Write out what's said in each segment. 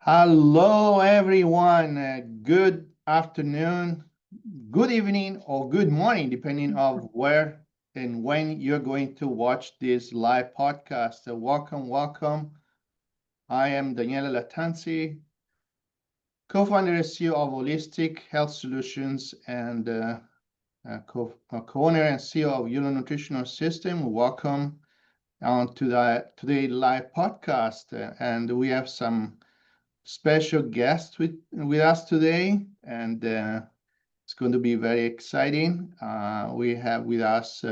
Hello, everyone. Good afternoon, good evening, or good morning, depending on where and when you're going to watch this live podcast. Welcome. I am Daniele Latanzi, co-founder and CEO of Holistic Health Solutions and co-owner and CEO of Nutritional System. Welcome on to today's live podcast, and we have some special guest with us today, and it's going to be very exciting. We have with us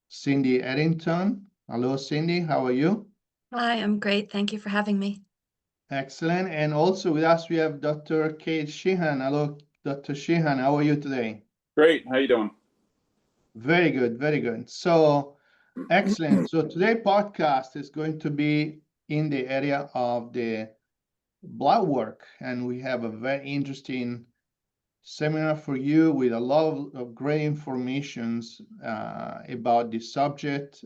Cindy Harrington. Hello, Cindy. How are you? Hi, I'm great. Thank you for having me. Excellent. And also with us, we have Dr. Kate Sheehan. Hello, Dr. Sheehan. How are you today? Great. How you doing? Very good. Very good. So, excellent. So today's podcast is going to be in the area of the blood work, and we have a very interesting seminar for you with a lot of great informations about this subject.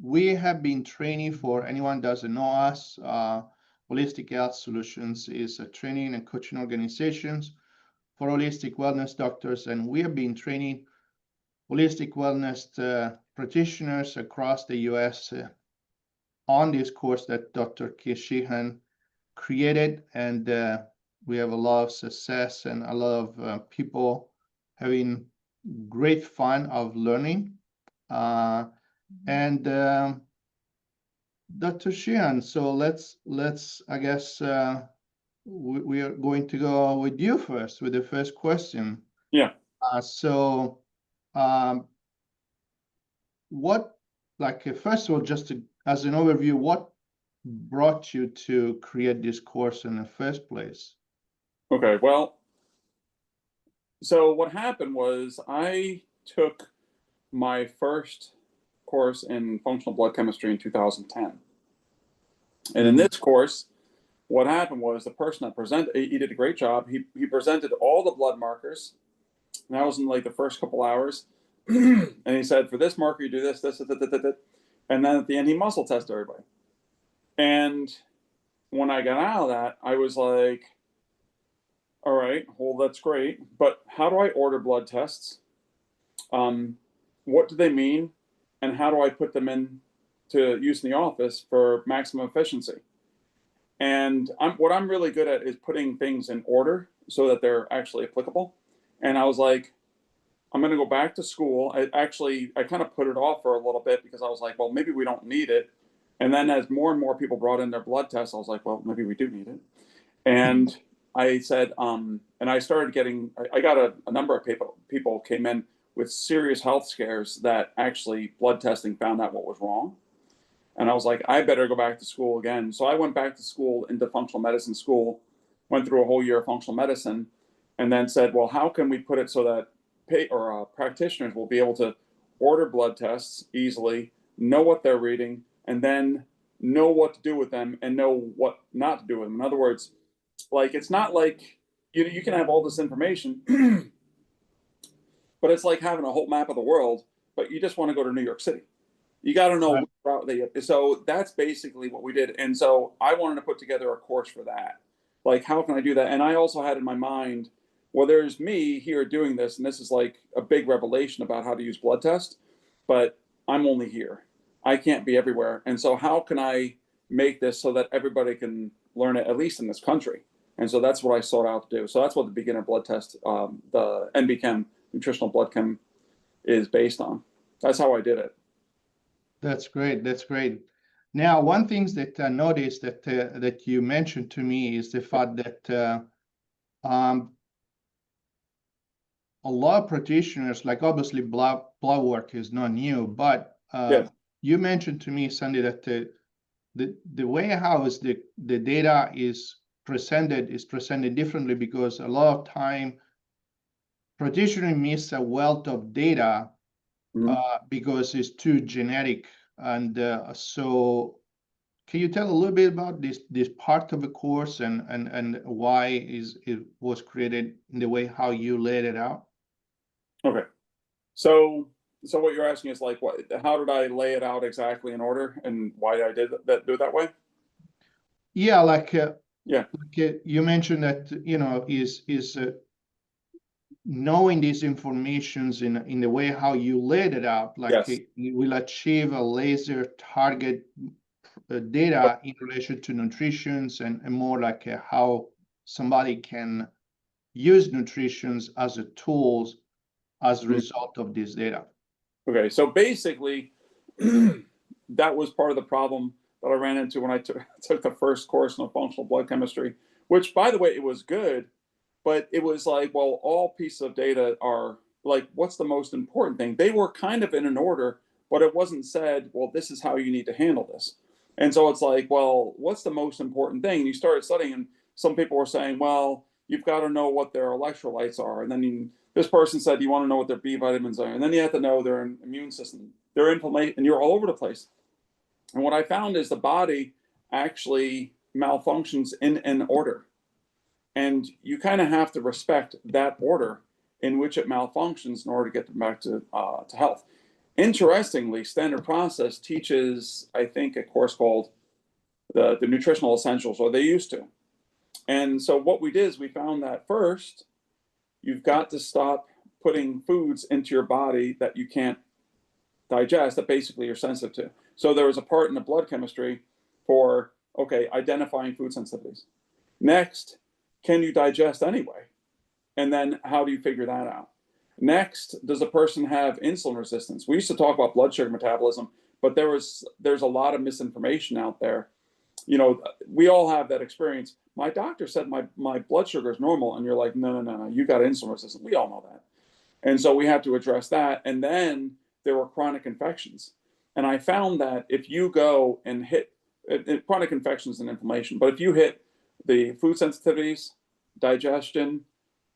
We have been training, for anyone doesn't know us, Holistic Health Solutions is a training and coaching organizations for holistic wellness doctors, and we have been training holistic wellness practitioners across the US on this course that Dr. Sheehan created, and we have a lot of success and a lot of people having great fun of learning. And Dr. Sheehan, so let's I guess we are going to go with you first with the first question. Yeah. What, first of all, just as an overview, what brought you to create this course in the first place? Okay. Well, so what happened was I took my first course in functional blood chemistry in 2010. And in this course, what happened was the person that presented, he did a great job. He presented all the blood markers, and that was in like the first couple hours. And he said, for this marker, you do this. And then at the end, he muscle tested everybody. And when I got out of that, I was like, all right, well, that's great. But how do I order blood tests? What do they mean? And how do I put them in to use in the office for maximum efficiency? And what I'm really good at is putting things in order so that they're actually applicable. And I was like, I'm going to go back to school. I kind of put it off for a little bit because I was like, well, maybe we don't need it. And then as more and more people brought in their blood tests, I was like, well, maybe we do need it. And I said, and I started getting, I got a number of people came in with serious health scares that actually blood testing found out what was wrong. And I was like, I better go back to school again. So I went back to school into functional medicine school, went through a whole year of functional medicine, and then said, well, how can we put it so that practitioners will be able to order blood tests easily, know what they're reading, and then know what to do with them and know what not to do with them. In other words, like, it's not like you can have all this information, but it's like having a whole map of the world, but you just want to go to New York City. You got to know which route so that's basically what we did. And so I wanted to put together a course for that. Like, how can I do that? And I also had in my mind, well, there's me here doing this, and this is like a big revelation about how to use blood test, but I'm only here. I can't be everywhere. And so how can I make this so that everybody can learn it, at least in this country? And so that's what I sought out to do. So that's what the beginner blood test, the NBChem, Nutritional Blood Chem, is based on. That's how I did it. That's great. That's great. Now, one thing that I noticed that you mentioned to me is the fact that a lot of practitioners, like obviously blood work is not new, but Yes. You mentioned to me, Sandy, that the way how is the data is presented differently, because a lot of time practitioners miss a wealth of data because it's too generic. And so can you tell a little bit about this part of the course and why it was created in the way how you laid it out? Okay. So what you're asking is like, how did I lay it out exactly in order, and why I did do it that way? Yeah, like Yeah. Okay, you mentioned that, is knowing these informations in the way how you laid it out, like Yes. you will achieve a laser target data in relation to nutritions and more like how somebody can use nutritions as a tools as a result of this data. Okay, so basically, that was part of the problem that I ran into when I took the first course in functional blood chemistry, which, by the way, it was good, but it was like, well, all pieces of data are like, what's the most important thing? They were kind of in an order, but it wasn't said, well, this is how you need to handle this. And so it's like, well, what's the most important thing? And you started studying, and some people were saying, well, you've got to know what their electrolytes are. And then this person said, you want to know what their B vitamins are. And then you have to know their immune system, their inflammation, and you're all over the place. And what I found is the body actually malfunctions in an order. And you kind of have to respect that order in which it malfunctions in order to get them back to health. Interestingly, Standard Process teaches, I think, a course called the Nutritional Essentials, or they used to. And so what we did is we found that first, you've got to stop putting foods into your body that you can't digest, that basically you're sensitive to. So there was a part in the blood chemistry for, okay, identifying food sensitivities. Next, can you digest anyway? And then how do you figure that out? Next, does a person have insulin resistance? We used to talk about blood sugar metabolism, but there's a lot of misinformation out there. You know, we all have that experience. My doctor said my blood sugar is normal, and you're like, no, you got insulin resistance. We all know that. And so we have to address that. And then there were chronic infections. And I found that if you go and hit chronic infections and inflammation, but if you hit the food sensitivities, digestion,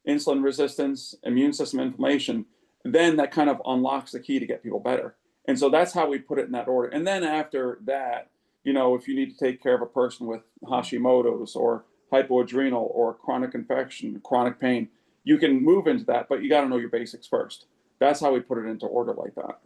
insulin resistance, immune system inflammation, then that kind of unlocks the key to get people better. And so that's how we put it in that order. And then after that, you know, if you need to take care of a person with Hashimoto's or hypoadrenal or chronic infection, chronic pain, you can move into that, but you got to know your basics first. That's how we put it into order like that.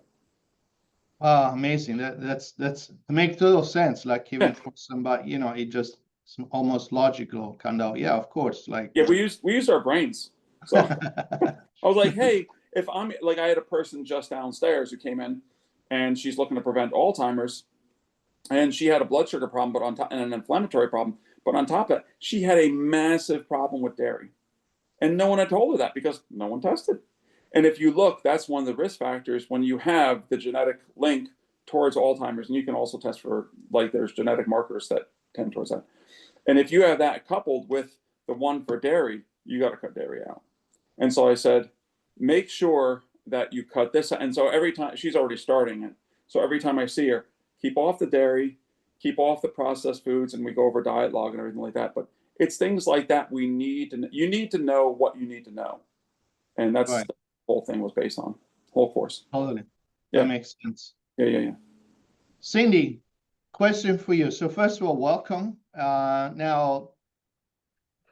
Amazing. That makes total sense. Like even for somebody, you know, it just it's almost logical, kind of. Yeah, of course. Like yeah, we use our brains. So I was like, hey, if I'm like, I had a person just downstairs who came in, and she's looking to prevent Alzheimer's, and she had a blood sugar problem, but on top, and an inflammatory problem. But on top of it, she had a massive problem with dairy, and no one had told her that because no one tested. And if you look, that's one of the risk factors when you have the genetic link towards Alzheimer's, and you can also test for, like, there's genetic markers that tend towards that. And if you have that coupled with the one for dairy, you got to cut dairy out. And so I said, make sure that you cut this. And so every time, she's already starting it. So every time I see her, keep off the dairy, keep off the processed foods, and we go over diet log and everything like that. But it's things like that you need to know what you need to know. And that's right. the whole thing was based on, whole course. Totally. Yeah. That makes sense. Yeah. Cindy, question for you. So first of all, welcome. Now,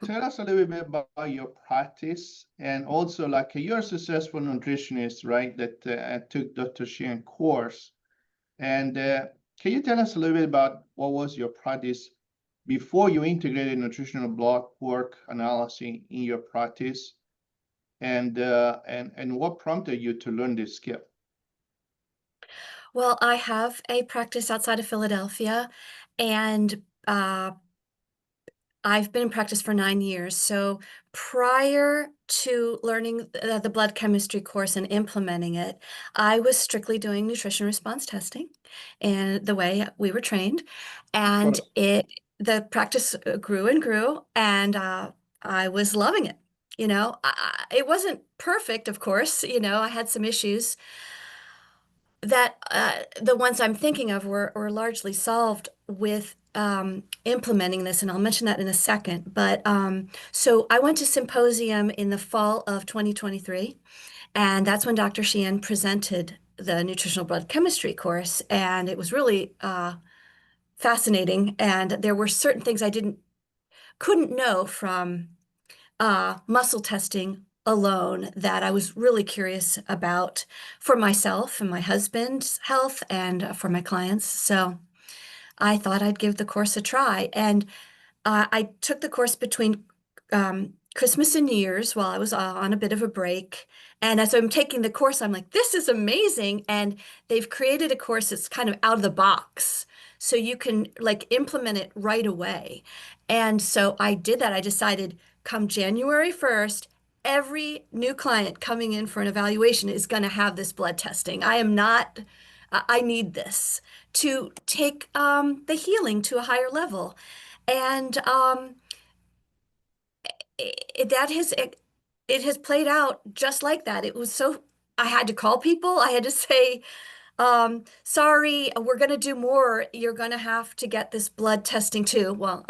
tell us a little bit about your practice, and also, like, you're a successful nutritionist, right? That took Dr. Sheehan course. And can you tell us a little bit about what was your practice before you integrated nutritional blood work analysis in your practice, and what prompted you to learn this skill? Well, I have a practice outside of Philadelphia, and I've been in practice for 9 years. So prior to learning the blood chemistry course and implementing it, I was strictly doing nutrition response testing and the way we were trained. And the practice grew and grew, and I was loving it. You know, it wasn't perfect, of course. You know, I had some issues that the ones I'm thinking of were largely solved with implementing this, and I'll mention that in a second. But so I went to symposium in the fall of 2023, and that's when Dr. Sheehan presented the nutritional blood chemistry course, and it was really fascinating. And there were certain things I couldn't know from muscle testing alone that I was really curious about for myself and my husband's health and for my clients. So I thought I'd give the course a try. And I took the course between Christmas and New Year's while I was on a bit of a break. And as I'm taking the course, I'm like, this is amazing. And they've created a course that's kind of out of the box. So you can like implement it right away. And so I did that. I decided come January 1st, every new client coming in for an evaluation is going to have this blood testing. I need this to take the healing to a higher level. And it has played out just like that. It was so, I had to call people. I had to say, sorry, we're going to do more. You're going to have to get this blood testing too. Well,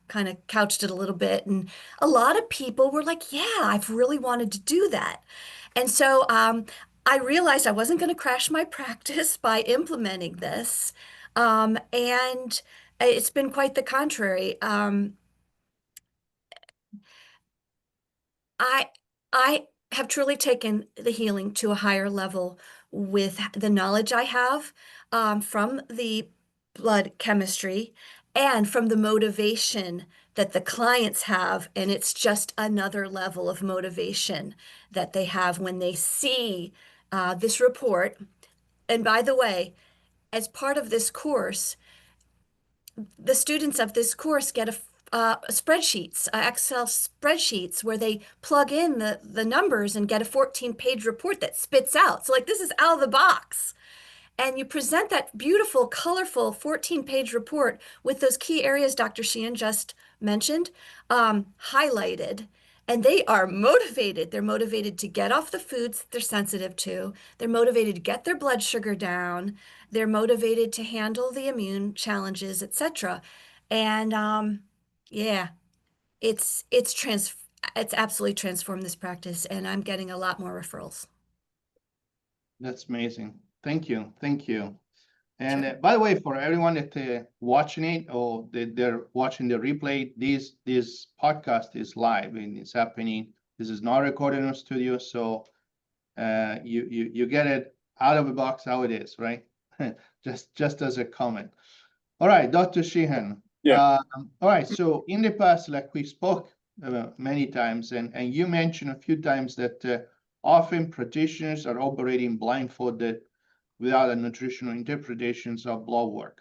kind of couched it a little bit. And a lot of people were like, yeah, I've really wanted to do that. And so I realized I wasn't going to crash my practice by implementing this. And it's been quite the contrary. I I have truly taken the healing to a higher level with the knowledge I have from the blood chemistry and from the motivation that the clients have. And it's just another level of motivation that they have when they see this report. And by the way, as part of this course, the students of this course get spreadsheets, Excel spreadsheets, where they plug in the numbers and get a 14-page report that spits out. So like this is out of the box. And you present that beautiful, colorful 14-page report with those key areas Dr. Sheehan just mentioned, highlighted. And they are motivated. They're motivated to get off the foods they're sensitive to. They're motivated to get their blood sugar down. They're motivated to handle the immune challenges, etc. And yeah, it's absolutely transformed this practice, and I'm getting a lot more referrals. That's amazing. Thank you. Thank you. And Sure. by the way, for everyone that watching it or they're watching the replay, this podcast is live and it's happening. This is not recorded in a studio, so you get it out of the box how it is, right? just as a comment. All right, Dr. Sheehan. Yeah. All right. So in the past, like we spoke many times, and you mentioned a few times that often practitioners are operating blindfolded without a nutritional interpretations of blood work.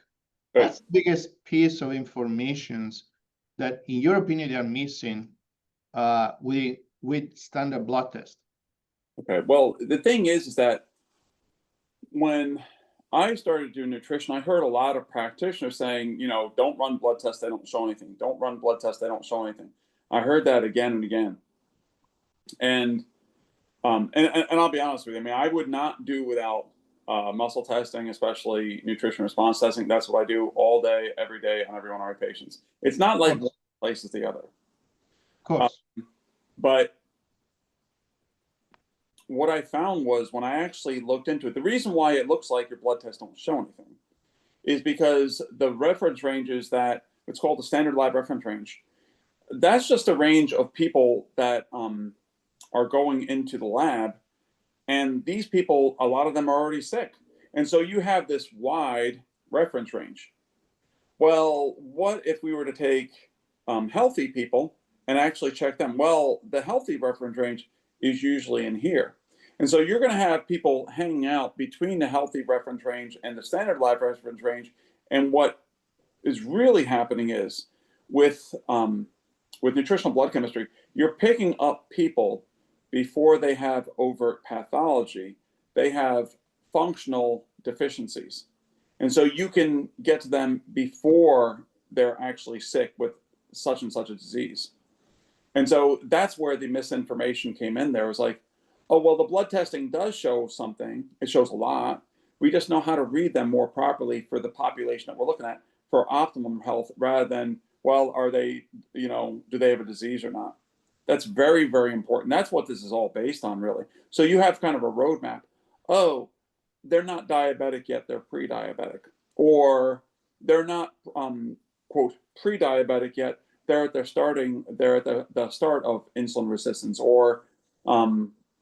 Right. What's the biggest piece of information that, in your opinion, they are missing with standard blood test? Okay. Well, the thing is that when I started doing nutrition, I heard a lot of practitioners saying, don't run blood tests, they don't show anything. Don't run blood tests, they don't show anything. I heard that again and again. And I'll be honest with you. I mean, I would not do without muscle testing, especially nutrition response testing. That's what I do all day, every day on every one of our patients. It's not like one places the other. Of course. But what I found was when I actually looked into it, the reason why it looks like your blood tests don't show anything is because the reference ranges that it's called the standard lab reference range. That's just a range of people that are going into the lab. And these people, a lot of them are already sick. And so you have this wide reference range. Well, what if we were to take healthy people and actually check them? Well, the healthy reference range is usually in here. And so you're going to have people hanging out between the healthy reference range and the standard lab reference range. And what is really happening is with nutritional blood chemistry, you're picking up people before they have overt pathology. They have functional deficiencies. And so you can get to them before they're actually sick with such and such a disease. And so that's where the misinformation came in there. It was like, oh, well, the blood testing does show something. It shows a lot. We just know how to read them more properly for the population that we're looking at for optimum health rather than, well, are they, do they have a disease or not? That's very, very important. That's what this is all based on, really. So you have kind of a roadmap. Oh, they're not diabetic yet, they're pre-diabetic. Or they're not, quote, pre-diabetic yet, they're at the start of insulin resistance. Or,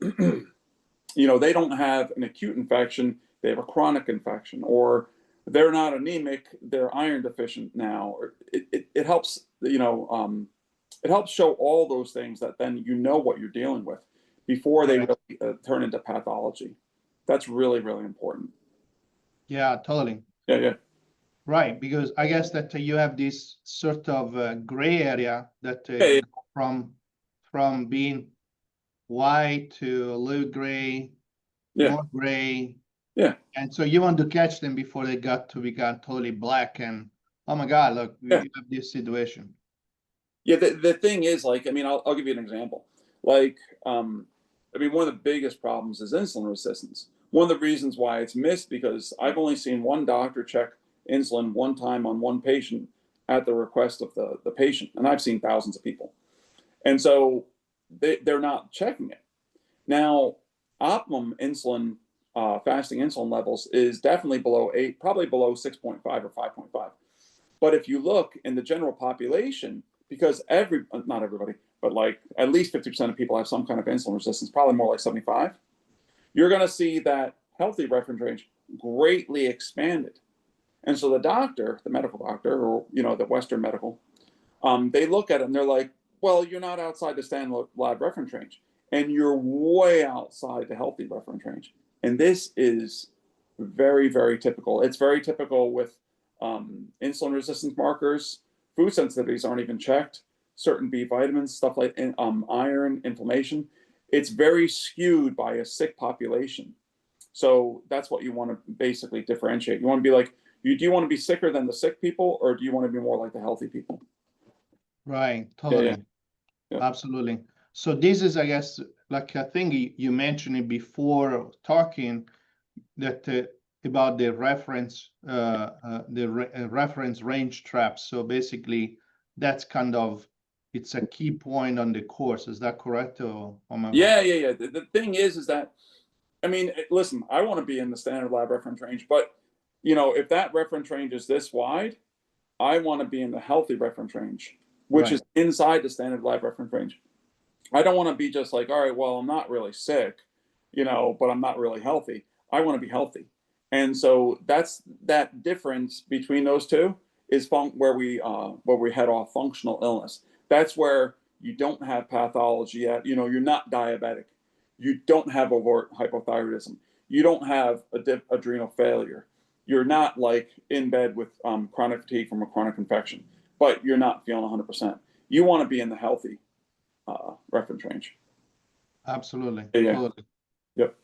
they don't have an acute infection, they have a chronic infection. Or they're not anemic, they're iron deficient now. Or it helps it helps show all those things that then you know what you're dealing with before they Right. really turn into pathology. That's really, really important. Yeah, totally. Yeah. Right, because I guess that you have this sort of gray area that Yeah. from being white to a little gray, Yeah. more gray, Yeah. and so you want to catch them before they got to become totally black. And oh my God, look, Yeah. you have this situation. Yeah. The thing is, like, I mean, I'll give you an example. Like, I mean, one of the biggest problems is insulin resistance. One of the reasons why it's missed, because I've only seen one doctor check insulin one time on one patient at the request of the patient, and I've seen thousands of people. And so they're not checking it. Now, optimum insulin, fasting insulin levels is definitely below 8, probably below 6.5 or 5.5. But if you look in the general population, because not everybody, but like at least 50% of people have some kind of insulin resistance, probably more like 75, you're going to see that healthy reference range greatly expanded. And so the doctor, the medical doctor, or the Western medical, they look at it and they're like, well, you're not outside the standard lab reference range, and you're way outside the healthy reference range. And this is very, very typical. It's very typical with insulin resistance markers. Food sensitivities aren't even checked. Certain B vitamins, stuff like iron, inflammation. It's very skewed by a sick population. So that's what you want to basically differentiate. You want to be like, do you want to be sicker than the sick people, or do you want to be more like the healthy people? Right, totally. Yeah. Absolutely. So this is, I guess, like I think you mentioned it before talking that about the reference reference range trap. So basically, that's kind of it's a key point on the course. Is that correct? Or Yeah. The thing is that, I mean, listen, I want to be in the standard lab reference range, but if that reference range is this wide, I want to be in the healthy reference range, which is inside the standard lab reference range. I don't want to be just like, all right, well, I'm not really sick, but I'm not really healthy. I want to be healthy. And so that difference between those two is where we head off functional illness. That's where you don't have pathology yet. You're not diabetic. You don't have overt hypothyroidism. You don't have adrenal failure. You're not like in bed with chronic fatigue from a chronic infection, but you're not feeling 100%. You want to be in the healthy reference range. Absolutely. Yeah. Totally. Yep.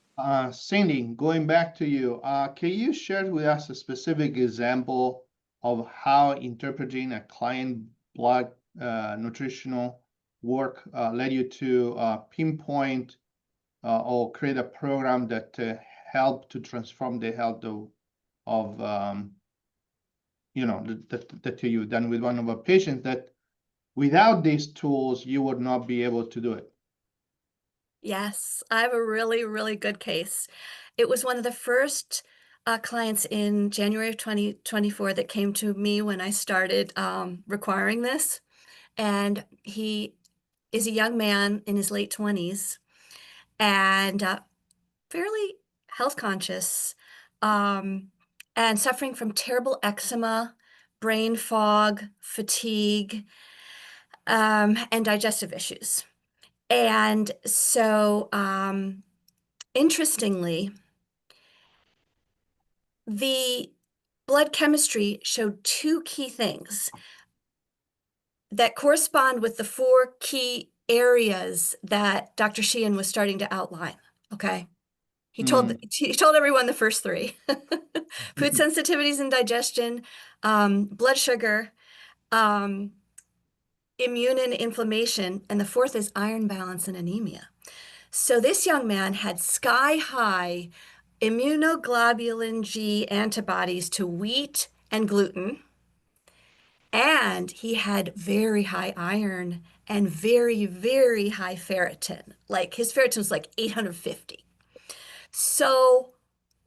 Cindy, going back to you, can you share with us a specific example of how interpreting a client blood nutritional work led you to pinpoint or create a program that helped to transform the health of that you've done with one of our patients, that without these tools you would not be able to do it? Yes, I have a really, really good case. It was one of the first clients in January of 2024 that came to me when I started requiring this. And he is a young man in his late 20s and fairly health conscious, and suffering from terrible eczema, brain fog, fatigue, and digestive issues. And so, interestingly, the blood chemistry showed two key things that correspond with the four key areas that Dr. Sheehan was starting to outline. Okay. He told everyone the first three: food sensitivities and digestion, blood sugar, immune and inflammation, and the fourth is iron balance and anemia. So this young man had sky-high immunoglobulin G antibodies to wheat and gluten, and he had very high iron and very, very high ferritin. Like his ferritin was like 850. So,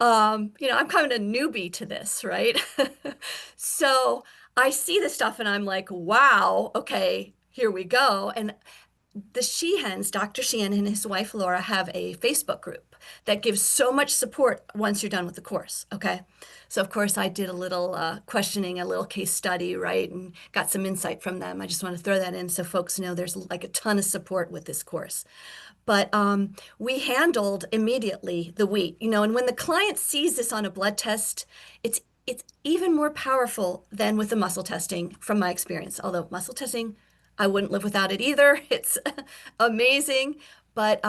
I'm kind of a newbie to this, right? So I see this stuff and I'm like, wow, okay, here we go. And the Sheehans, Dr. Sheehan and his wife Laura, have a Facebook group that gives so much support once you're done with the course. Okay. So of course I did a little questioning, a little case study, right, and got some insight from them. I just want to throw that in so folks know there's like a ton of support with this course. But we handled immediately the wheat, and when the client sees this on a blood test, it's even more powerful than with the muscle testing from my experience. Although muscle testing, I wouldn't live without it either. It's amazing. But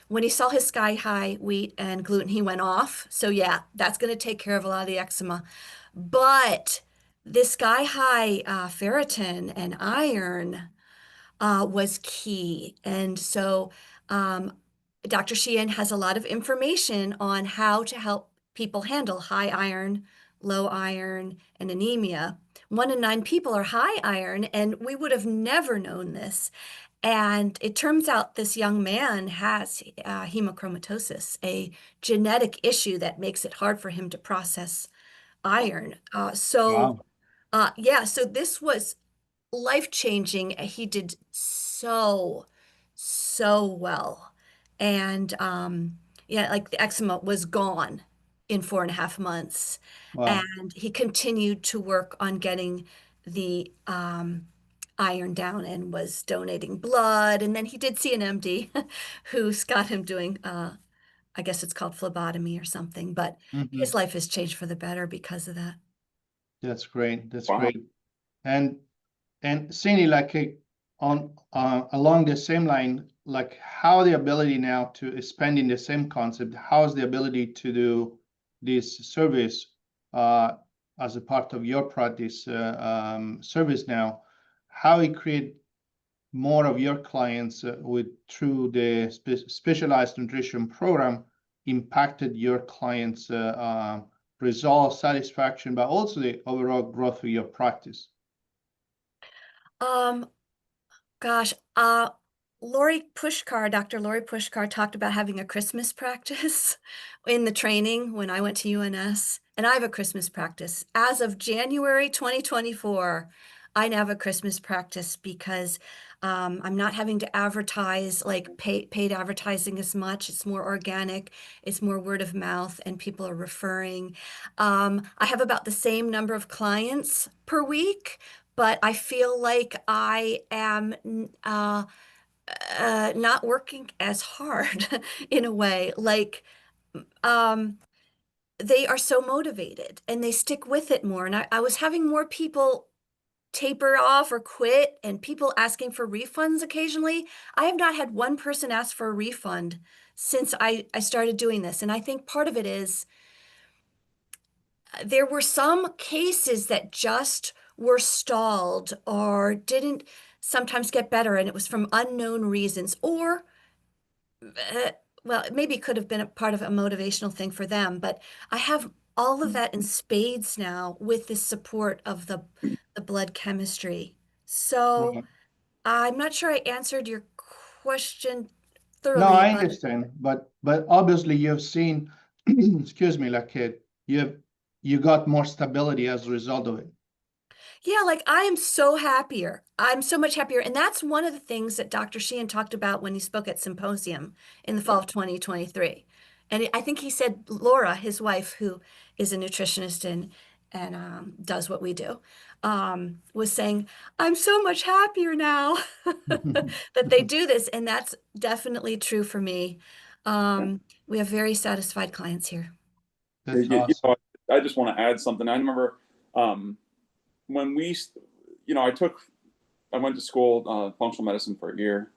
when he saw his sky high wheat and gluten, he went off. So yeah, that's going to take care of a lot of the eczema. But this sky high ferritin and iron was key. And so Dr. Sheehan has a lot of information on how to help people handle high iron, low iron, and anemia. 1 in 9 people are high iron, and we would have never known this. And it turns out this young man has hemochromatosis, a genetic issue that makes it hard for him to process iron. Wow. Yeah, so this was life-changing. He did so well. And yeah, like the eczema was gone in 4.5 months. Wow. And he continued to work on getting the iron down and was donating blood. And then he did see an MD who's got him doing I guess it's called phlebotomy or something, but Mhm. his life has changed for the better because of that. That's great. That's Wow. great. And Cindy, like on along the same line, like how the ability now to expanding the same concept, how is the ability to do this service as a part of your practice service now, how you create more of your clients with through the specialized nutrition program impacted your clients' results, satisfaction, but also the overall growth of your practice. Um, Gosh, Dr. Lori Pushkar talked about having a Christmas practice in the training when I went to UNS, and I have a Christmas practice. As of January 2024, I now have a Christmas practice because I'm not having to advertise like paid advertising as much. It's more organic, it's more word of mouth, and people are referring. I have about the same number of clients per week, but I feel like I am not working as hard in a way. Like um, they are so motivated and they stick with it more. And I was having more people taper off or quit and people asking for refunds occasionally. I have not had one person ask for a refund since I started doing this. And I think part of it is there were some cases that just were stalled or didn't sometimes get better, and it was from unknown reasons, or well, maybe it could have been a part of a motivational thing for them. But I have all of that in spades now with the support of the blood chemistry. So Right. I'm not sure I answered your question No, thoroughly, I but understand, but obviously you've seen, excuse me, like you got more stability as a result of it. yeah, like I am so happier. I'm so much happier. And that's one of the things that Dr. Sheehan talked about when he spoke at Symposium in the fall of 2023. And I think he said Laura, his wife, who is a nutritionist and does what we do, was saying, I'm so much happier now that they do this. And that's definitely true for me. We have very satisfied clients here. That's awesome. know, I just want to add something. I remember when I went to school, functional medicine for a year,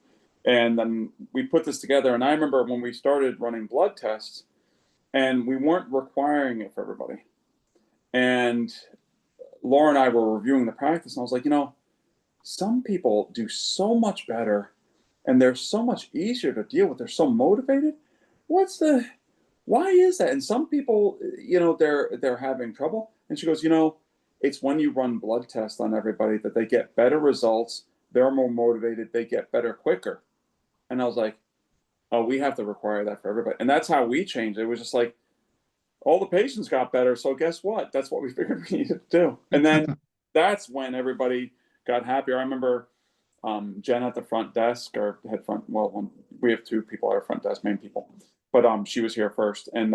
and then we put this together. And I remember when we started running blood tests, and we weren't requiring it for everybody. And Laura and I were reviewing the practice, and I was like, some people do so much better, and they're so much easier to deal with. They're so motivated. Why is that? And some people, they're having trouble. And she goes, it's when you run blood tests on everybody that they get better results. They're more motivated. They get better quicker. And I was like, oh, we have to require that for everybody. And that's how we changed it. It was just like, all the patients got better. So guess what? That's what we figured we needed to do. And then that's when everybody got happier. I remember Jen at the front desk, or head front. Well, we have 2 people at our front desk, main people, but she was here first, and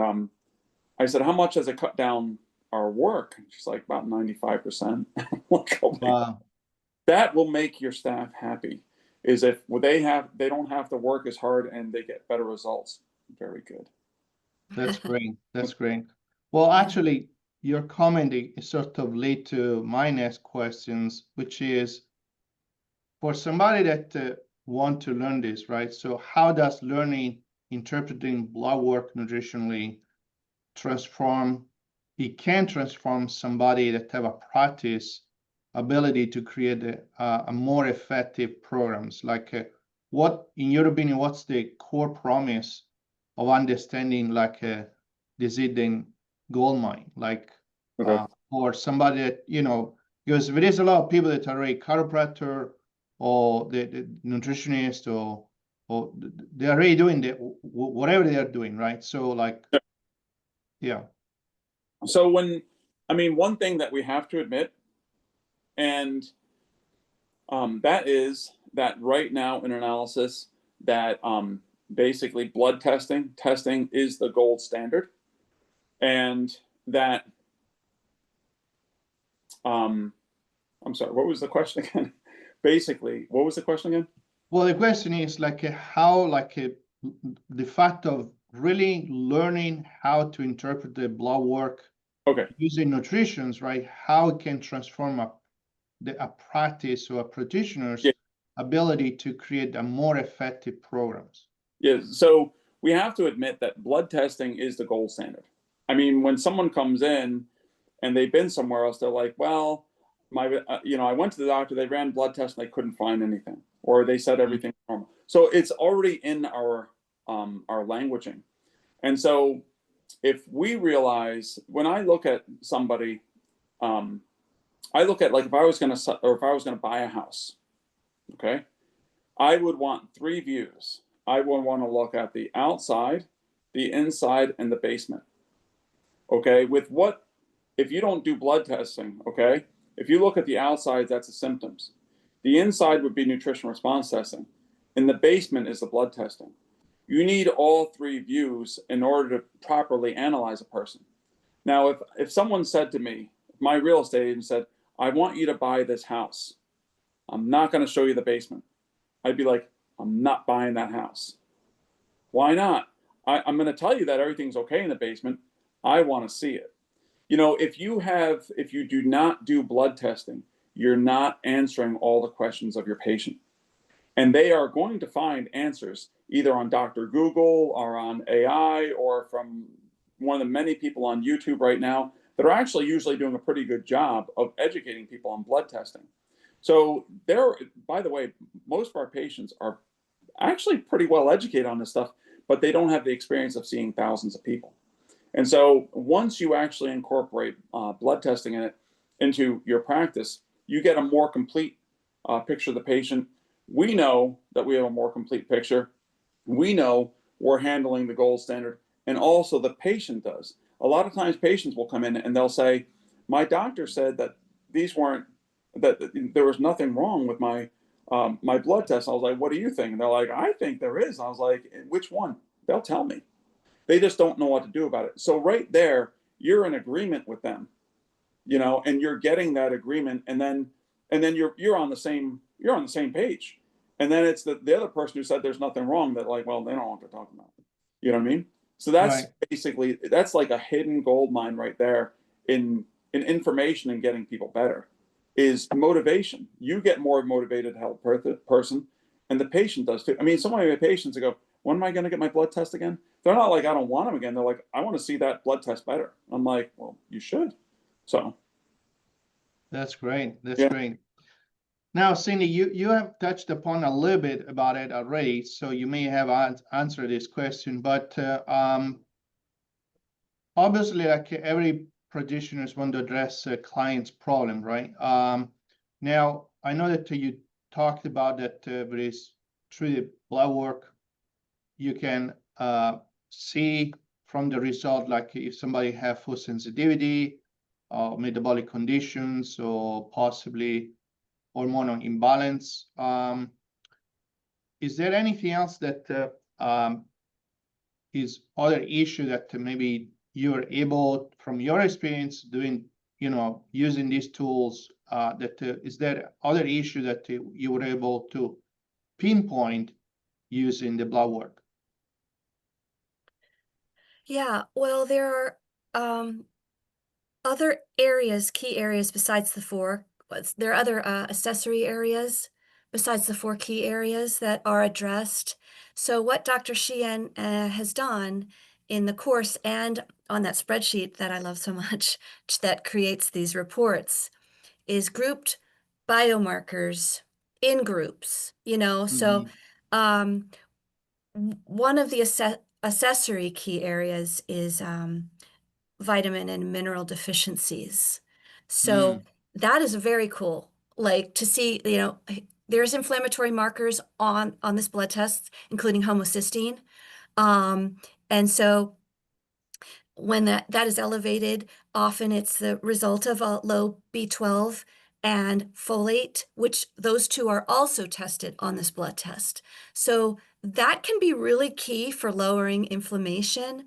I said, "How much has it cut down our work. She's like, about 95%. Like, oh my, Wow, that will make your staff happy, is if they don't have to work as hard and they get better results. Very good. that's great. That's great. Well, Yeah. actually, your comment is sort of lead to my next questions, which is for somebody that want to learn this, right? So how does learning interpreting blood work nutritionally transform? It can transform somebody that have a practice ability to create a more effective programs. Like what, in your opinion, what's the core promise of understanding like this hidden gold mine? Like Okay. for somebody that, you know, because there is a lot of people that are already chiropractor or the nutritionist or they're already doing whatever they are doing, right? So like, yeah. So one thing that we have to admit, and that is that right now in analysis, that basically blood testing is the gold standard, and that I'm sorry, what was the question again? Basically, what was the question again? Well, the question is like how the fact of really learning how to interpret the blood work Okay. using nutritions, right? How it can transform a practice or a practitioner's Yeah. ability to create a more effective programs. Yeah. So we have to admit that blood testing is the gold standard. I mean, when someone comes in and they've been somewhere else, they're like, well, I went to the doctor, they ran blood tests and they couldn't find anything, or they said everything's normal. So it's already in our languaging. And so if we realize, when I look at somebody, I look at, like, if I was going to buy a house, okay, I would want 3 views. I would want to look at the outside, the inside, and the basement. Okay, if you don't do blood testing, okay, if you look at the outside, that's the symptoms. The inside would be nutrition response testing. And the basement is the blood testing. You need all 3 views in order to properly analyze a person. Now, if someone said to me, my real estate agent said, I want you to buy this house, I'm not going to show you the basement, I'd be like, I'm not buying that house. Why not? I'm going to tell you that everything's okay in the basement. I want to see it. If you do not do blood testing, you're not answering all the questions of your patient. And they are going to find answers either on Dr. Google or on AI or from one of the many people on YouTube right now that are actually usually doing a pretty good job of educating people on blood testing. So by the way, most of our patients are actually pretty well educated on this stuff, but they don't have the experience of seeing thousands of people. And so once you actually incorporate blood testing into your practice, you get a more complete picture of the patient. We know that we have a more complete picture. We know we're handling the gold standard, and also the patient does. A lot of times patients will come in and they'll say, my doctor said that that there was nothing wrong with my blood test. I was like, what do you think? And they're like, I think there is. I was like, which one? They'll tell me. They just don't know what to do about it. So right there, you're in agreement with them, and you're getting that agreement, and then you're on the same page. And then it's the other person who said there's nothing wrong that, like, well, they don't know what they're talking about. You know what I mean? So that's basically, that's like a hidden gold mine right there in information and getting people better, is motivation. You get more motivated to help person, and the patient does too. I mean, some of my patients go, when am I going to get my blood test again? They're not like, I don't want them again. They're like, I want to see that blood test better. I'm like, well, you should. So That's great. That's yeah. great. Now, Cindy, you have touched upon a little bit about it already, so you may have answered this question, but obviously, like every practitioners want to address a client's problem, right? Now, I know that you talked about that there is through the blood work, you can see from the result, like if somebody have food sensitivity, metabolic conditions, or possibly hormonal imbalance. Is there anything else that is other issue that maybe you're able, from your experience doing, using these tools, is there other issue that you were able to pinpoint using the blood work? Yeah, well, there are other areas, key areas besides the four. There are other accessory areas besides the four key areas that are addressed. So what Dr. Sheehan has done in the course and on that spreadsheet that I love so much that creates these reports is grouped biomarkers in groups, So one of the accessory key areas is vitamin and mineral deficiencies. So that is very cool. Like to see, there's inflammatory markers on this blood test, including homocysteine. And so when that is elevated, often it's the result of a low B12 and folate, which those two are also tested on this blood test. So that can be really key for lowering inflammation.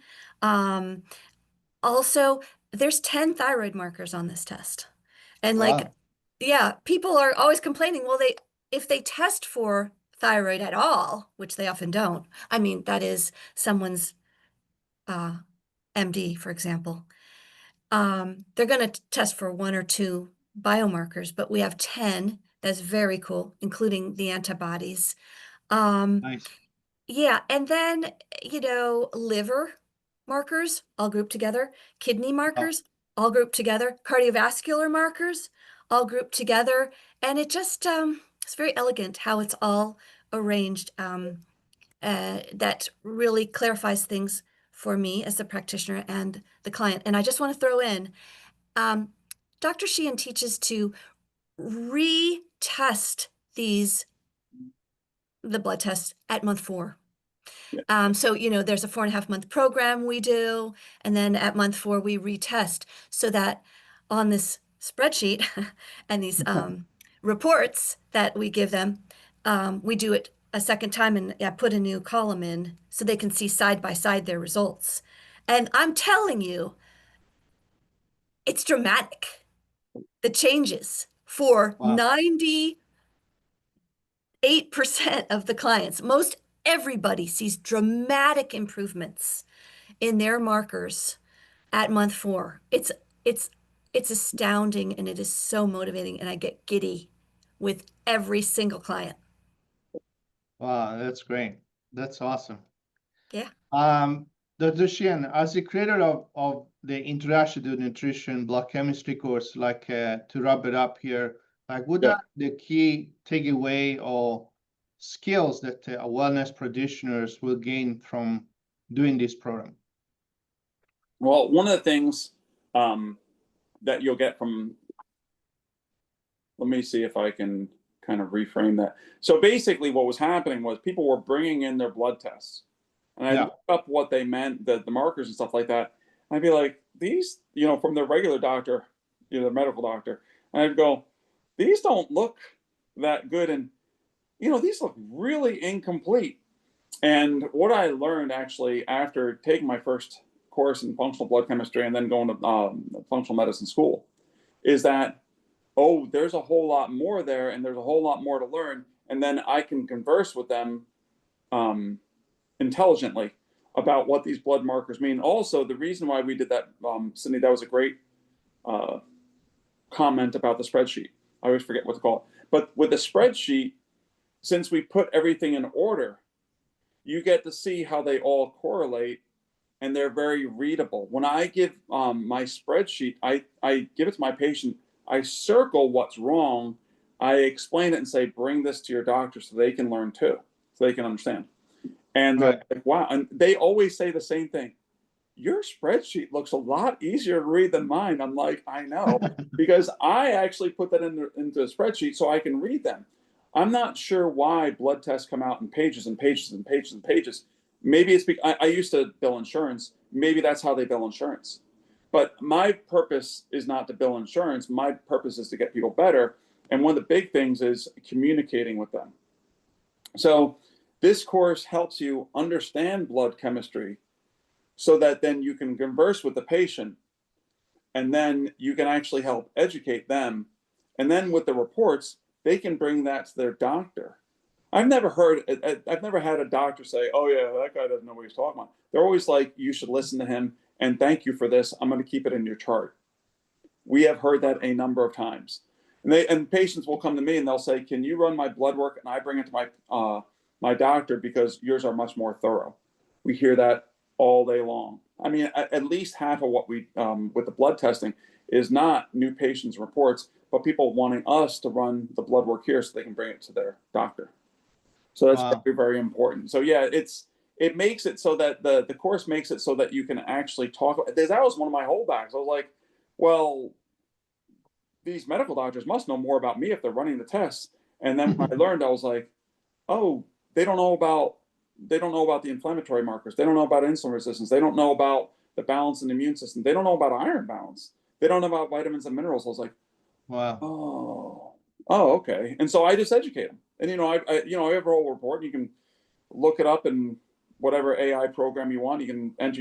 Also, there's 10 thyroid markers on this test. And Wow. yeah, people are always complaining, well, if they test for thyroid at all, which they often don't, I mean, that is someone's MD, for example, they're going to test for one or two biomarkers, but we have 10. That's very cool, including the antibodies. Nice. Yeah, and then, liver markers all grouped together, kidney markers all grouped together, cardiovascular markers all grouped together, and it just it's very elegant how it's all arranged. That really clarifies things for me as the practitioner and the client. And I just want to throw in, Dr. Sheehan teaches to retest the blood tests at month 4. So, there's a 4.5-month program we do, and then at month 4, we retest so that on this spreadsheet and these reports that we give them, we do it a second time and put a new column in so they can see side by side their results. And I'm telling you, it's dramatic. The changes for Wow. 98% of the clients, most everybody sees dramatic improvements in their markers at month 4. It's astounding, and it is so motivating, and I get giddy with every single client. Wow, that's great. That's awesome. Yeah. Dr. Sheehan, as the creator of the Introduction to Nutrition blood chemistry course, to wrap it up here, what are the key takeaway or skills that wellness practitioners will gain from doing this program? Well, one of the things that you'll get from, let me see if I can kind of reframe that. So basically what was happening was people were bringing in their blood tests, and I looked up what they meant, the markers and stuff like that. And I'd be like, these, from their regular doctor, the medical doctor, and I'd go, these don't look that good. And, these look really incomplete. And what I learned actually after taking my first course in functional blood chemistry and then going to functional medicine school is that, there's a whole lot more there, and there's a whole lot more to learn. And then I can converse with them intelligently about what these blood markers mean. Also, the reason why we did that, Cindy, that was a great comment about the spreadsheet. I always forget what to call it. But with the spreadsheet, since we put everything in order, you get to see how they all correlate, and they're very readable. When I give my spreadsheet, I give it to my patient, I circle what's wrong, I explain it and say, bring this to your doctor so they can learn too, so they can understand. And they're like, wow. And they always say the same thing. Your spreadsheet looks a lot easier to read than mine. I'm like, I know, because I actually put that into a spreadsheet so I can read them. I'm not sure why blood tests come out in pages and pages and pages and pages. Maybe it's because I used to bill insurance. Maybe that's how they bill insurance. But my purpose is not to bill insurance. My purpose is to get people better. And one of the big things is communicating with them. So this course helps you understand blood chemistry so that then you can converse with the patient, and then you can actually help educate them. And then with the reports, they can bring that to their doctor. I've never had a doctor say, "Oh yeah, that guy doesn't know what he's talking about." They're always like, "You should listen to him, and thank you for this. I'm going to keep it in your chart." We have heard that a number of times, and patients will come to me and they'll say, "Can you run my blood work?" And I bring it to my doctor because yours are much more thorough. We hear that all day long. I mean, at least half of what we with the blood testing is not new patients' reports, but people wanting us to run the blood work here so they can bring it to their doctor. So that's Wow. very, very important. So yeah, it makes it so that the course makes it so that you can actually talk. That was one of my holdbacks. I was like, well, these medical doctors must know more about me if they're running the tests. And then when I learned, I was like, oh, they don't know about the inflammatory markers. They don't know about insulin resistance. They don't know about the balance in the immune system. They don't know about iron balance. They don't know about vitamins and minerals. I was like, Wow. oh, okay. And so I just educate them. And I have a whole report. You can look it up in whatever AI program you want. You can enter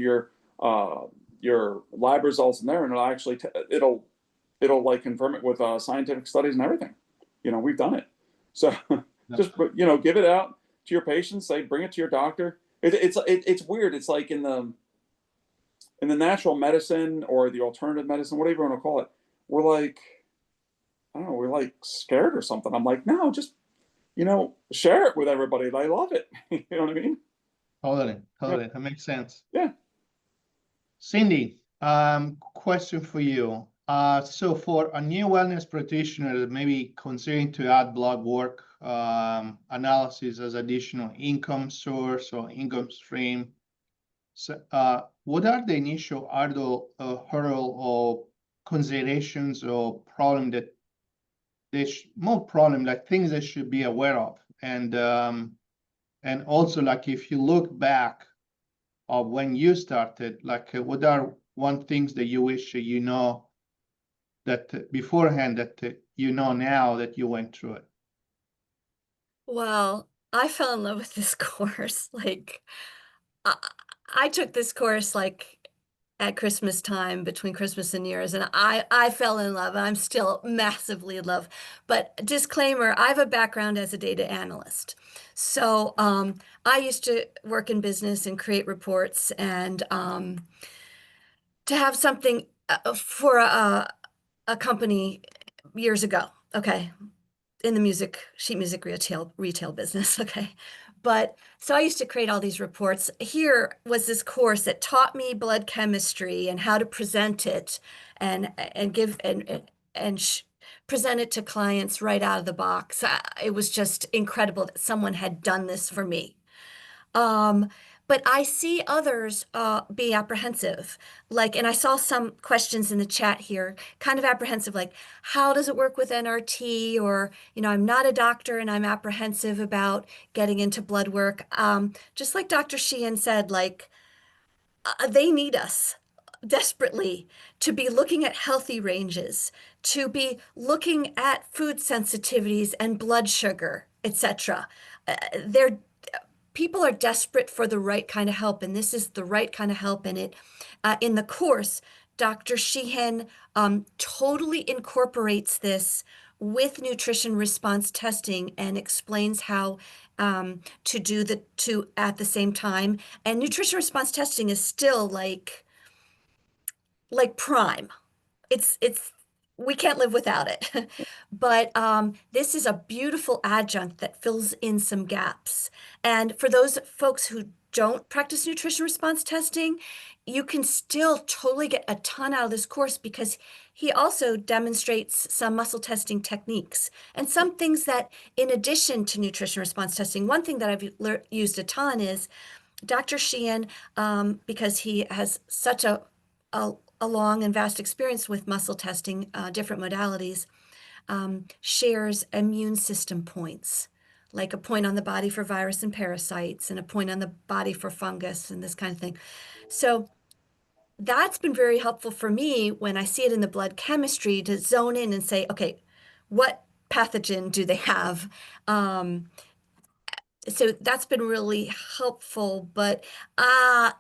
your lab results in there, and it'll actually it'll like confirm it with scientific studies and everything. We've done it. So just give it out to your patients. Say, bring it to your doctor. It's weird. It's like in the natural medicine or the alternative medicine, whatever you want to call it. We're like, I don't know, we're like scared or something. I'm like, no, just share it with everybody. They love it. You know what I mean? Totally. Yeah. That makes sense. Yeah. Cindy, question for you. So for a new wellness practitioner that may be considering to add blood work analysis as additional income source or income stream, so, what are the initial hurdle or considerations or problem that more problem, like things they should be aware of? And also, like, if you look back of when you started, like what are one things that you wish you know that beforehand that now that you went through it? Well, I fell in love with this course. Like, I, I took this course like at Christmas time, between Christmas and New Year's, and I fell in love. I'm still massively in love. But disclaimer, I have a background as a data analyst. So I used to work in business and create reports, and to have something for a company years ago. Okay, in the sheet music retail business. Okay. But so I used to create all these reports. Here was this course that taught me blood chemistry and how to present it and give and present it to clients right out of the box. It was just incredible that someone had done this for me. Um, but I see others be apprehensive. Like, and I saw some questions in the chat here, kind of apprehensive, like, how does it work with NRT? Or, I'm not a doctor and I'm apprehensive about getting into blood work. Just like Dr. Sheehan said, like, they need us desperately to be looking at healthy ranges, to be looking at food sensitivities and blood sugar, etc. They're People are desperate for the right kind of help, and this is the right kind of help. And in the course, Dr. Sheehan totally incorporates this with nutrition response testing and explains how to do the two at the same time. And nutrition response testing is still like prime. It's we can't live without it. But this is a beautiful adjunct that fills in some gaps. And for those folks who don't practice nutrition response testing, you can still totally get a ton out of this course because he also demonstrates some muscle testing techniques and some things that, in addition to nutrition response testing, one thing that I've used a ton is Dr. Sheehan, because he has such a long and vast experience with muscle testing, different modalities, shares immune system points, like a point on the body for virus and parasites, and a point on the body for fungus, and this kind of thing. So that's been very helpful for me when I see it in the blood chemistry to zone in and say, okay, what pathogen do they have? so that's been really helpful. But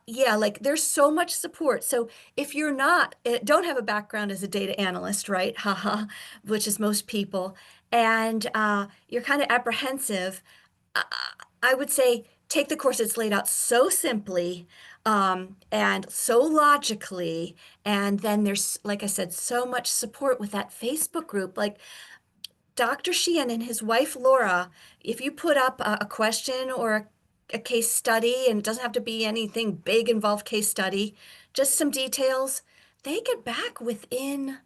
yeah, like there's so much support. So if you're not, don't have a background as a data analyst, right? Haha, which is most people, and you're kind of apprehensive, I I would say take the course. It's laid out so simply, and so logically. And then there's, like I said, so much support with that Facebook group. Like Dr. Sheehan and his wife Laura, if you put up a question or a case study, and it doesn't have to be anything big involved case study, just some details, they get back within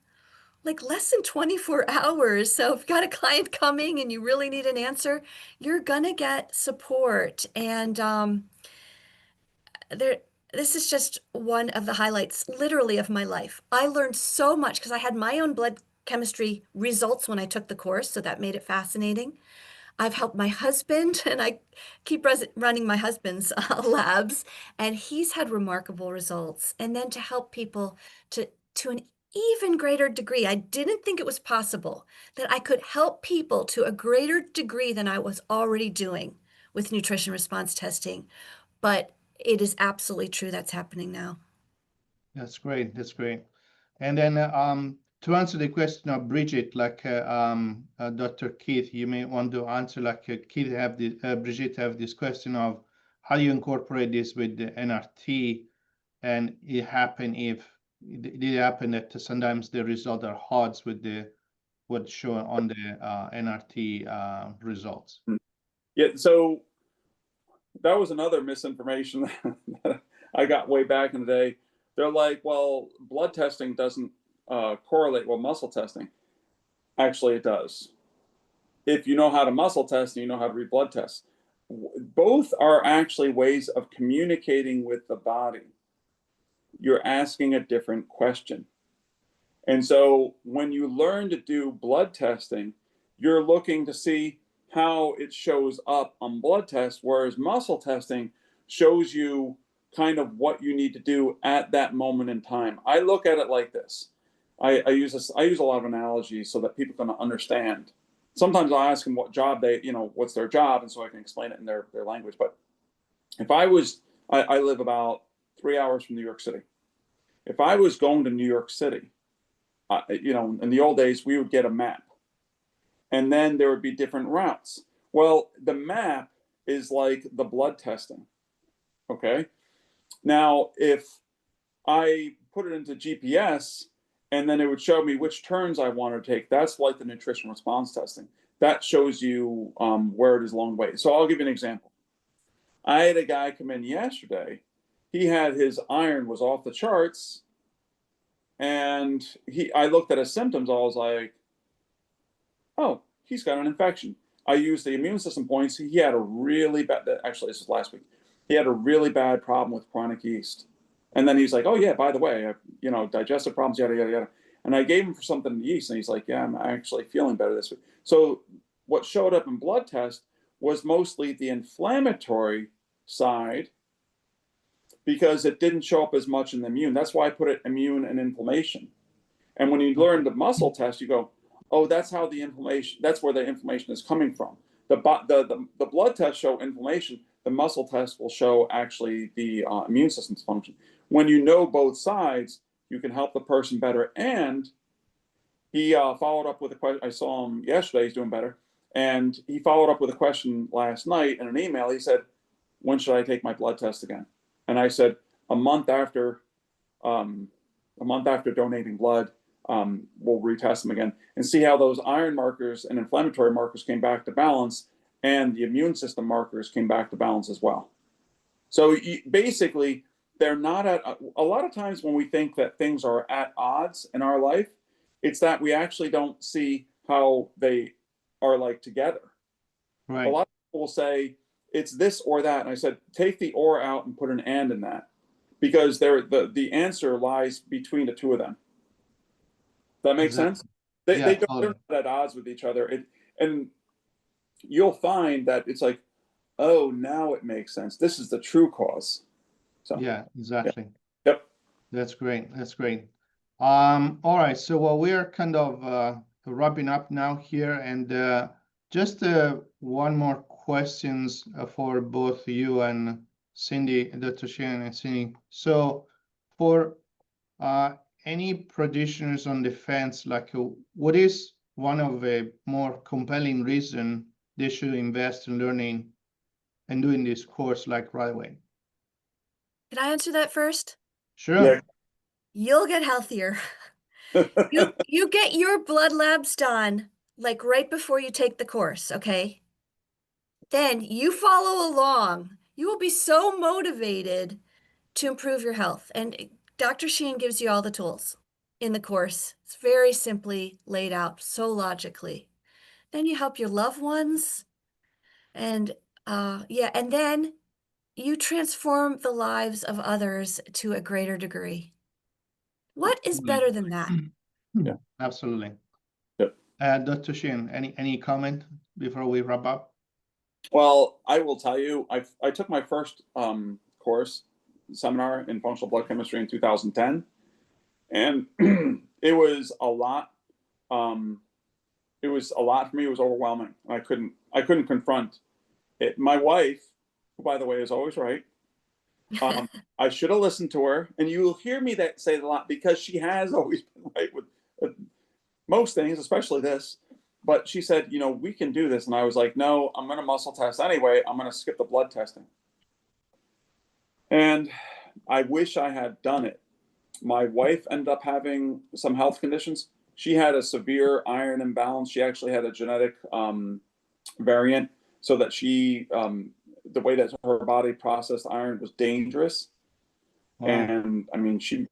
like less than 24 hours. So if you've got a client coming and you really need an answer, you're gonna get support. And there, this is just one of the highlights, literally, of my life. I learned so much because I had my own blood chemistry results when I took the course, so that made it fascinating. I've helped my husband, and I keep running my husband's labs, and he's had remarkable results. And then to help people to an even greater degree, I didn't think it was possible that I could help people to a greater degree than I was already doing with nutrition response testing. But it is absolutely true that's happening now. That's great. That's great. And then to answer the question of Bridget, like Dr. Keith, you may want to answer like Keith have the Bridget have this question of how do you incorporate this with the NRT, and it happen if did it happen that sometimes the results are odds with the what's shown on the NRT results. Yeah, so that was another misinformation that I got way back in the day. They're like, well, blood testing doesn't correlate with muscle testing. Actually, it does. If you know how to muscle test and you know how to read blood tests, both are actually ways of communicating with the body. You're asking a different question. And so when you learn to do blood testing, you're looking to see how it shows up on blood tests, whereas muscle testing shows you kind of what you need to do at that moment in time. I look at it like this. I use a lot of analogies so that people can understand. Sometimes I ask them what job they, what's their job, and so I can explain it in their language. But if I live about 3 hours from New York City. If I was going to New York City, in the old days, we would get a map, and then there would be different routes. Well, the map is like the blood testing. Okay. Now, if I put it into GPS, and then it would show me which turns I want to take, that's like the nutrition response testing. That shows you where it is along the way. So I'll give you an example. I had a guy come in yesterday. He had his iron was off the charts, and I looked at his symptoms. I was like, oh, he's got an infection. I used the immune system points. He had a really bad, actually, this was last week. He had a really bad problem with chronic yeast. And then he's like, oh, yeah, by the way, digestive problems, yada, yada, yada. And I gave him for something in yeast, and he's like, yeah, I'm actually feeling better this week. So what showed up in blood test was mostly the inflammatory side, because it didn't show up as much in the immune. That's why I put it immune and inflammation. And when you learn the muscle test, you go, oh, that's how the inflammation, that's where the inflammation is coming from. The blood tests show inflammation. The muscle test will show actually the immune system's function. When you know both sides, you can help the person better. And he followed up with a question. I saw him yesterday. He's doing better. And he followed up with a question last night in an email. He said, when should I take my blood test again? And I said, a month after donating blood, we'll retest them again and see how those iron markers and inflammatory markers came back to balance, and the immune system markers came back to balance as well. So basically, they're not at, a lot of times when we think that things are at odds in our life, it's that we actually don't see how they are like together. Right. A lot of people will say, it's this or that. And I said, take the or out and put an and in that, because the answer lies between the two of them. That makes sense? They don't, they're not at odds with each other. And you'll find that it's like, oh, now it makes sense. This is the true cause. So yeah, exactly. Yep. That's great. That's great. All right. So we're kind of wrapping up now here, and just one more questions for both you and Cindy, Dr. Sheehan and Cindy. So for any practitioners on the fence, like what is one of the more compelling reason they should invest in learning and doing this course like right away? Can I answer that first? Sure. You'll get healthier. You get your blood labs done like right before you take the course, okay? Then you follow along. You will be so motivated to improve your health. And Dr. Sheehan gives you all the tools in the course. It's very simply laid out, so logically. Then you help your loved ones. And and then you transform the lives of others to a greater degree. What is better than that? Yeah. Absolutely. Yep. Dr. Sheehan, any comment before we wrap up? Well, I will tell you, I took my first course seminar in functional blood chemistry in 2010, and it was a lot. It was a lot for me. It was overwhelming. I couldn't confront it. My wife, who by the way is always right, I should have listened to her, and you will hear me say it a lot because she has always been right with most things, especially this. But she said, we can do this. And I was like, no, I'm going to muscle test anyway. I'm going to skip the blood testing. And I wish I had done it. My wife ended up having some health conditions. She had a severe iron imbalance. She actually had a genetic variant, so that the way that her body processed iron was dangerous. Wow. And I mean, she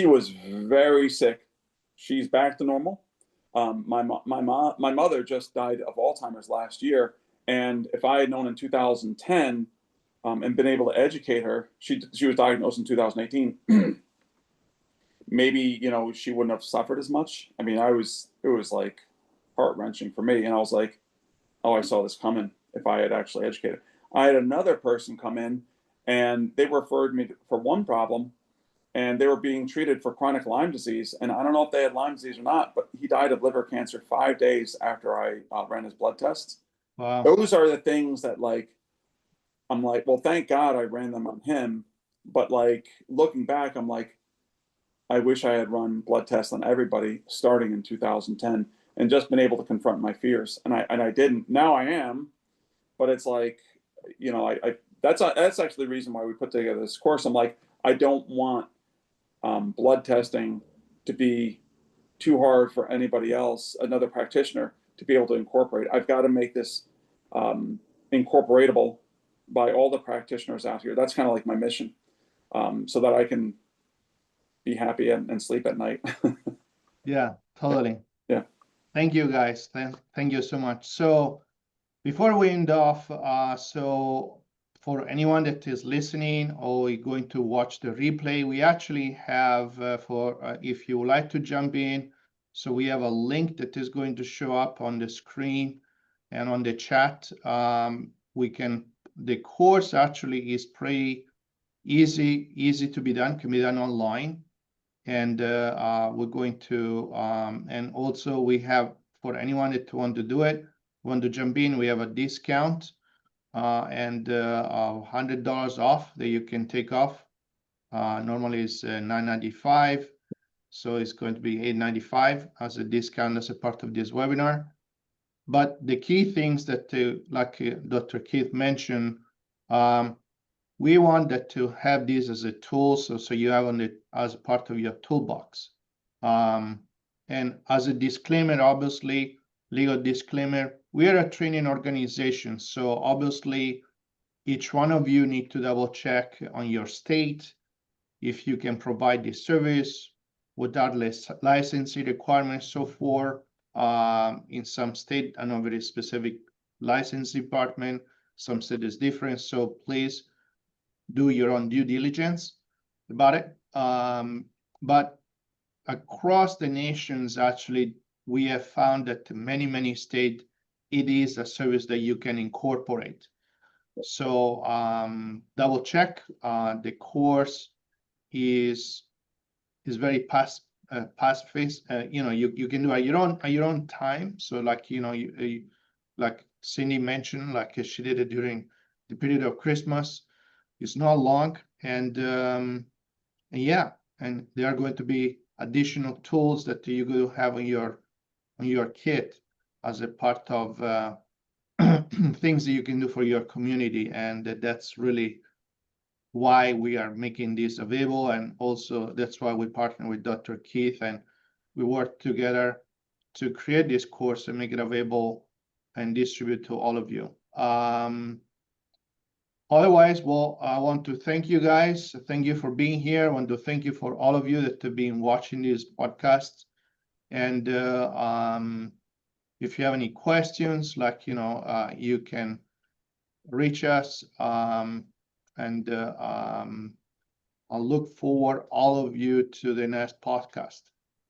was very sick. She's back to normal. My mother just died of Alzheimer's last year, and if I had known in 2010 and been able to educate her, she was diagnosed in 2018. Maybe she wouldn't have suffered as much. I mean, it was like heart-wrenching for me, and I was like, oh, I saw this coming. If I had actually educated, I had another person come in, and they referred me for one problem. And they were being treated for chronic Lyme disease. And I don't know if they had Lyme disease or not, but he died of liver cancer 5 days after I ran his blood tests. Wow. Those are the things that I'm like, well, thank God I ran them on him. But looking back, I'm like, I wish I had run blood tests on everybody starting in 2010 and just been able to confront my fears. And I didn't. Now I am, but it's like, that's actually the reason why we put together this course. I'm like, I don't want blood testing to be too hard for anybody else, another practitioner, to be able to incorporate. I've got to make this incorporatable by all the practitioners out here. That's kind of like my mission, so that I can be happy and sleep at night. Yeah, totally. Yeah. Thank you, guys. Thank you so much. So before we end off, so for anyone that is listening or going to watch the replay, we actually have if you would like to jump in, so we have a link that is going to show up on the screen and on the chat. The course actually is pretty easy to be done, can be done online. And we're going to, and also we have, for anyone that want to do it, want to jump in, we have a discount and $100 off that you can take off. Normally it's $9.95, so it's going to be $8.95 as a discount as a part of this webinar. But the key things that, like Dr. Keith mentioned, we want that to have this as a tool, so you have as part of your toolbox. And as a disclaimer, obviously, legal disclaimer, we are a training organization, so obviously each one of you need to double check on your state if you can provide this service without licensing requirements. So for in some state, I know very specific license department, some state is different, so please do your own due diligence about it. But across the nations, actually, we have found that many states, it is a service that you can incorporate. So double check. The course is very fast-paced. You can do at your own time. So like Cindy mentioned, like she did it during the period of Christmas. It's not long, and yeah, and there are going to be additional tools that you will have on your kit as a part of things that you can do for your community, and that's really why we are making this available, and also that's why we partner with Dr. Keith, and we work together to create this course and make it available and distribute to all of you. Otherwise, well, I want to thank you guys. Thank you for being here. I want to thank you for all of you that have been watching this podcast. And if you have any questions, like, you can reach us, and I'll look forward all of you to the next podcast.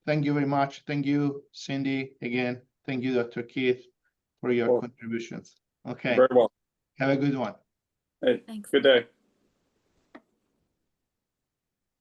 Thank you very much. Thank you, Cindy, again. Thank you, Dr. Keith, for your contributions. Okay. Very well. Have a good one. Hey, Thanks. good day.